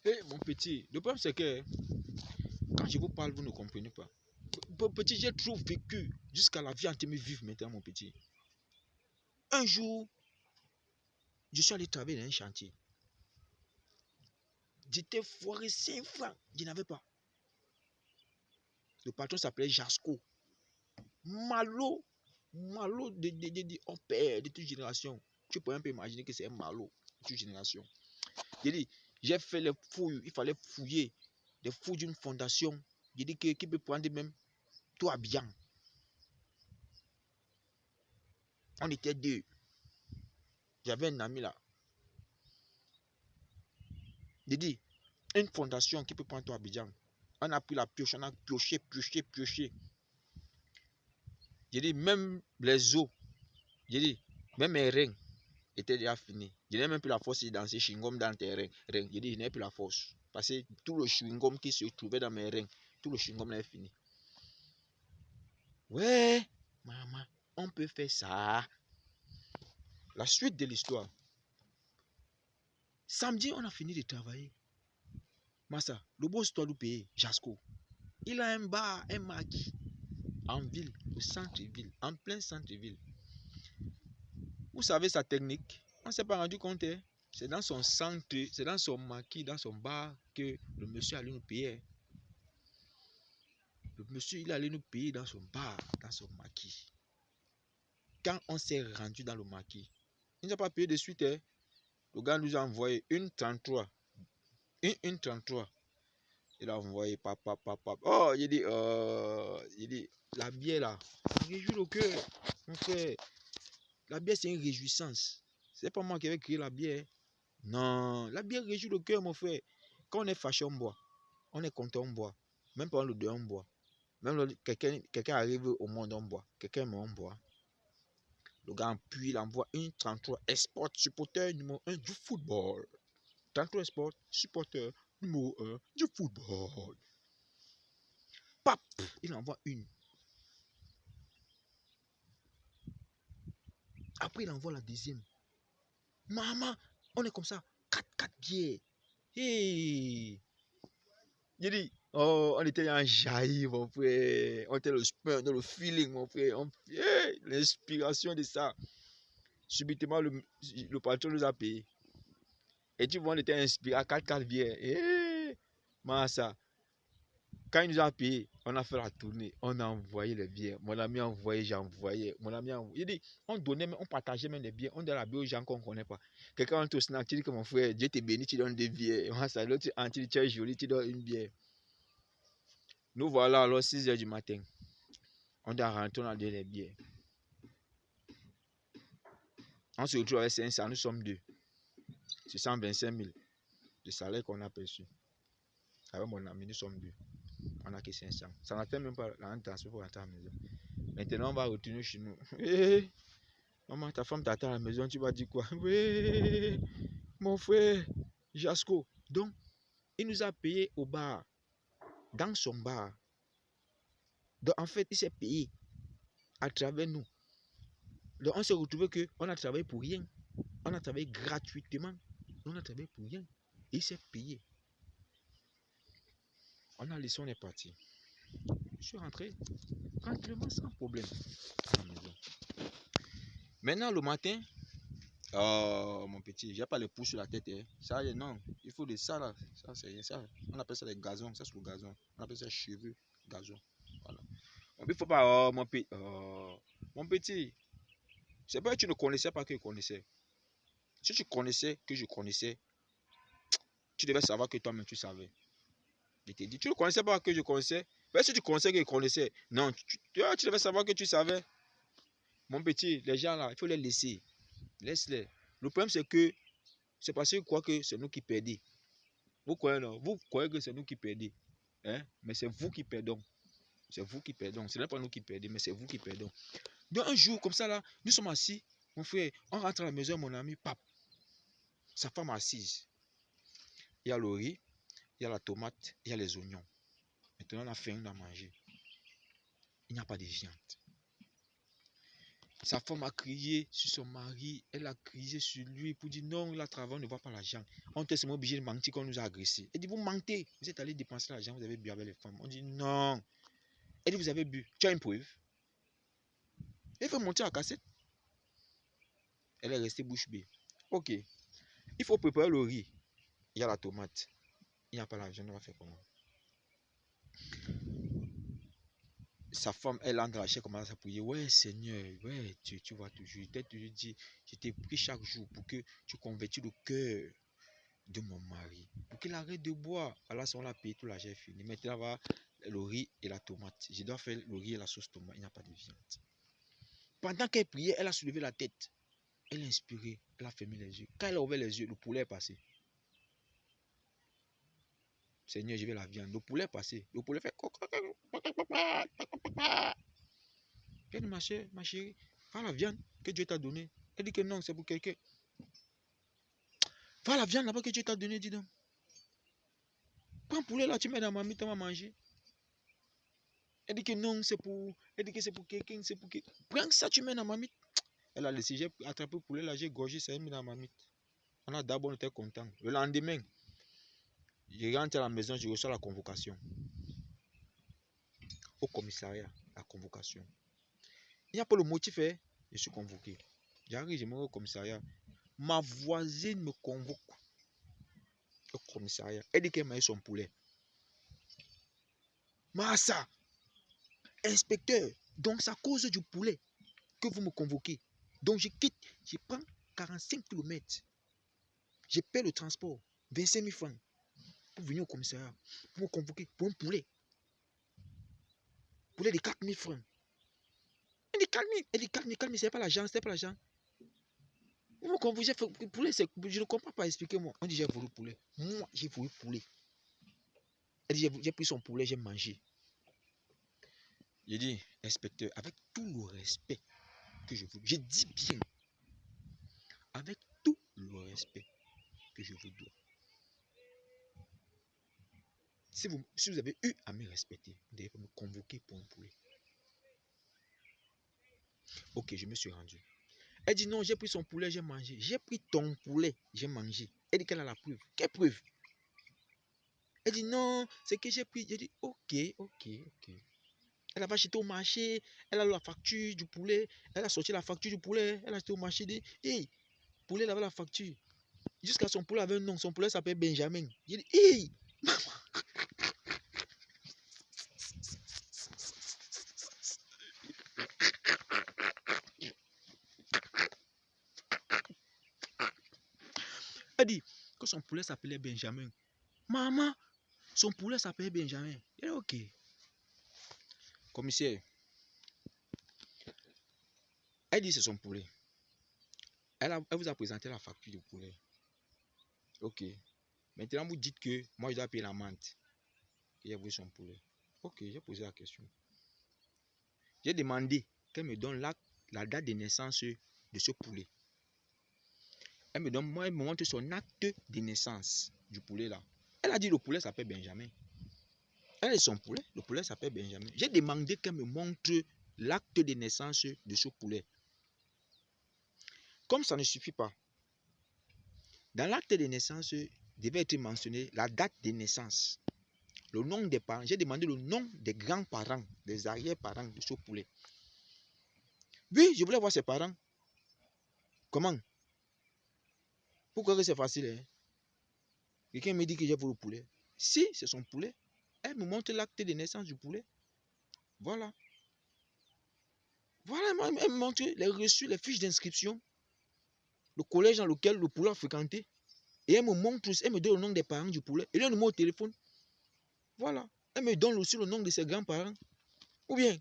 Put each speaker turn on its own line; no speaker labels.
Eh, mon petit, le problème c'est que quand je vous parle, vous ne comprenez pas. Mon petit, j'ai trop vécu jusqu'à la vie en train de vivre maintenant, mon petit. Un jour, je suis allé travailler dans un chantier. J'étais foiré 5 francs. Je n'avais pas. Le patron s'appelait Jasco. Malo. Malo de on père de toute génération. Tu peux un peu imaginer que c'est un malo de toute génération. J'ai fait les fouilles. Il fallait fouiller. Les fouilles d'une fondation. J'ai dit qui peut prendre même toi bien. On était deux. J'avais un ami là. J'ai dit, une fondation qui peut prendre toi Abidjan. On a pris la pioche, on a pioché. J'ai dit, même les os, j'ai dit, même mes reins étaient déjà finis. Je n'ai même plus la force de danser chewing-gum dans tes reins. J'ai dit, je n'ai plus la force. Parce que tout le chewing-gum qui se trouvait dans mes reins, tout le chewing-gum est fini. Ouais, maman, on peut faire ça. La suite de l'histoire. Samedi, on a fini de travailler. Massa, le boss doit nous payer, Jasco. Il a un bar, un maquis, en ville, au centre-ville, en plein centre-ville. Vous savez sa technique? On ne s'est pas rendu compte. Hein? C'est dans son centre, c'est dans son maquis, dans son bar que le monsieur allait nous payer. Le monsieur, il allait nous payer dans son bar, dans son maquis. Quand on s'est rendu dans le maquis, il n'a pas payé de suite. Hein? Le gars nous a envoyé une 33. Une 33. Il a envoyé papa. Oh, il dit, la bière là, ça réjouit le cœur. Mon frère, la bière c'est une réjouissance. C'est pas moi qui vais créer la bière. Non, la bière réjouit le cœur, mon frère. Quand on est fâché, on boit. On est content, on boit. Même pendant le deuil, on boit. Même quelqu'un arrive au monde, on boit. Quelqu'un meurt, on boit. Le gars puis il envoie une 33 Esport supporter numéro 1 du football. 33 Esport supporter numéro 1 du football. Pap, il envoie une. Après, il envoie la deuxième. Maman, on est comme ça. 4 bières. Hey! Il dit, oh, on était en jaillit, mon frère. On était dans le feeling, mon frère. Hey, l'inspiration de ça. Subitement, le patron nous a payé. Et tu vois, on était inspiré à 4 bières. Hey! Massa. Quand il nous a payé, on a fait la tournée, on a envoyé les bières. Mon ami a envoyé, j'ai envoyé. Mon ami a envoyé. Il dit, on donnait, on partageait même les bières. On donnait la bière aux gens qu'on ne connaît pas. Quelqu'un entre au snack, tu dis que mon frère, Dieu te bénit, tu donnes des bières. L'autre, tu es joli, tu donnes une bière. Nous voilà alors 6 h du matin. On doit rentrer, on a donné les bières. On se retrouve avec 500, nous sommes deux. C'est 125 000 de salaire qu'on a perçu. Avec mon ami, nous sommes deux. On n'a que 500. Ça n'a fait même pas la transport pour rentrer à la maison. Maintenant, on va retourner chez nous. Hey, maman, ta femme t'attend à la maison, tu vas dire quoi? Oui, mon frère, Jasco. Donc, il nous a payé au bar, dans son bar. Donc, en fait, il s'est payé à travers nous. Donc, on s'est retrouvé qu'on a travaillé pour rien. On a travaillé gratuitement. On a travaillé pour rien. Il s'est payé. On a laissé, on est parti. Je suis rentré tranquillement, sans problème, à la maison. Maintenant, le matin, oh, mon petit, j'ai pas les pouces sur la tête. Hein. Ça, non, il faut de ça là. Ça, c'est ça. On appelle ça les gazons. Ça, c'est le gazon. On appelle ça cheveux, gazon. Voilà. Il ne faut pas, oh, mon petit. C'est pas que tu ne connaissais pas que je connaissais. Si tu connaissais que je connaissais, tu devais savoir que toi-même tu savais. Je t'ai dit, tu ne connaissais pas que je connaissais. Mais si tu connaissais que je connaissais, non, tu devais savoir que tu savais. Mon petit, les gens là, il faut les laisser. Laisse-les. Le problème, c'est que c'est parce qu'ils croient que c'est nous qui perdons. Vous croyez, non? Vous croyez que c'est nous qui perdons. Hein? Mais c'est vous qui perdons. C'est vous qui perdons. Ce n'est pas nous qui perdons, mais c'est vous qui perdons. Donc un jour, comme ça là, nous sommes assis. Mon frère, on rentre à la maison, mon ami, pape. Sa femme assise. Il y a le riz, il y a la tomate, il y a les oignons. Maintenant, on a faim, on a mangé. Il n'y a pas de viande. Sa femme a crié sur son mari, elle a crié sur lui pour dire non, là, travail, on ne voit pas l'argent. On était seulement obligé de mentir qu'on nous a agressés. Elle dit, vous mentez, vous êtes allé dépenser l'argent, vous avez bu avec les femmes. On dit non. Elle dit, vous avez bu, tu as une preuve. Elle fait monter la cassette. Elle est restée bouche bée. Ok, il faut préparer le riz. Il y a la tomate. Il n'y a pas l'argent, on va faire comment? Sa femme, elle entre la chair, commence à prier. Ouais, Seigneur, ouais, tu vois toujours. Je t'ai toujours dit, je t'ai pris chaque jour pour que tu convertis le cœur de mon mari. Pour qu'il arrête de boire. Alors, si on l'a payé, tout l'argent est fini. Maintenant, va le riz et la tomate. Je dois faire le riz et la sauce tomate. Il n'y a pas de viande. Pendant qu'elle priait, elle a soulevé la tête. Elle a inspiré. Elle a fermé les yeux. Quand elle a ouvert les yeux, le poulet est passé. Seigneur, je vais la viande. Le poulet est passé. Le poulet fait. Elle dit, ma chérie, va la viande que Dieu t'a donnée. Elle dit que non, c'est pour quelqu'un. Va la viande là-bas que Dieu t'a donnée, dis donc. Prends le poulet là, tu mets dans ma marmite, on va manger. Elle dit que non, c'est pour. Elle dit que c'est pour quelqu'un, c'est pour quelqu'un. Prends ça, tu mets dans ma marmite. Elle a laissé, j'ai attrapé le poulet là, j'ai gorgé, ça, elle mis dans ma marmite. On a d'abord été content. Le lendemain, je rentre à la maison, je reçois la convocation. Au commissariat, la convocation. Il n'y a pas le motif, hein? Je suis convoqué. J'arrive, je me rends au commissariat. Ma voisine me convoque au commissariat. Elle dit qu'elle m'a eu son poulet. Massa, inspecteur, donc c'est à cause du poulet que vous me convoquez. Donc je quitte, je prends 45 km. Je paie le transport, 25 000 francs, pour venir au commissariat, pour me convoquer pour un poulet. Poulet de 4 000 francs. Elle dit calme, c'est pas l'argent, c'est pas l'argent. Vous me convoquez, poulet, je ne comprends pas, expliquez-moi. On dit j'ai voulu poulet. Moi, j'ai voulu poulet. Elle dit j'ai pris son poulet, j'ai mangé. J'ai dit, inspecteur, avec tout le respect que je vous... Je dis bien, avec tout le respect que je vous dois. Si vous avez eu à me respecter, vous devez me convoquer pour un poulet. Ok, je me suis rendu. Elle dit non, j'ai pris son poulet, j'ai mangé. J'ai pris ton poulet, j'ai mangé. Elle dit qu'elle a la preuve. Quelle preuve? Elle dit non, c'est que j'ai pris. J'ai dit ok. Elle va acheté au marché, elle a la facture du poulet, elle a sorti la facture du poulet, elle a acheté au marché, dit, hey, poulet, elle avait la facture. Jusqu'à son poulet avait un nom, son poulet s'appelle Benjamin. J'ai dit, hey, maman. Elle dit que son poulet s'appelait Benjamin. Maman, son poulet s'appelait Benjamin. Elle dit, ok. Commissaire, elle dit c'est son poulet. Elle vous a présenté la facture du poulet. Ok. Maintenant, vous dites que moi, je dois payer l'amende. Il a vu son poulet. Ok, j'ai posé la question. J'ai demandé qu'elle me donne la date de naissance de ce poulet. Elle me montre son acte de naissance du poulet là. Elle a dit le poulet s'appelle Benjamin. Elle est son poulet, le poulet s'appelle Benjamin. J'ai demandé qu'elle me montre l'acte de naissance de ce poulet. Comme ça ne suffit pas, dans l'acte de naissance devait être mentionné la date de naissance, le nom des parents. J'ai demandé le nom des grands-parents, des arrière-parents de ce poulet. Oui, je voulais voir ses parents. Comment? Pourquoi c'est facile, hein? Quelqu'un me dit que j'ai volé le poulet. Si c'est son poulet, elle me montre l'acte de naissance du poulet. Voilà. Voilà, elle me montre les reçus, les fiches d'inscription, le collège dans lequel le poulet a fréquenté. Et elle me montre, elle me donne le nom des parents du poulet. Et le numéro de téléphone. Voilà. Elle me donne aussi le nom de ses grands-parents. Ou bien,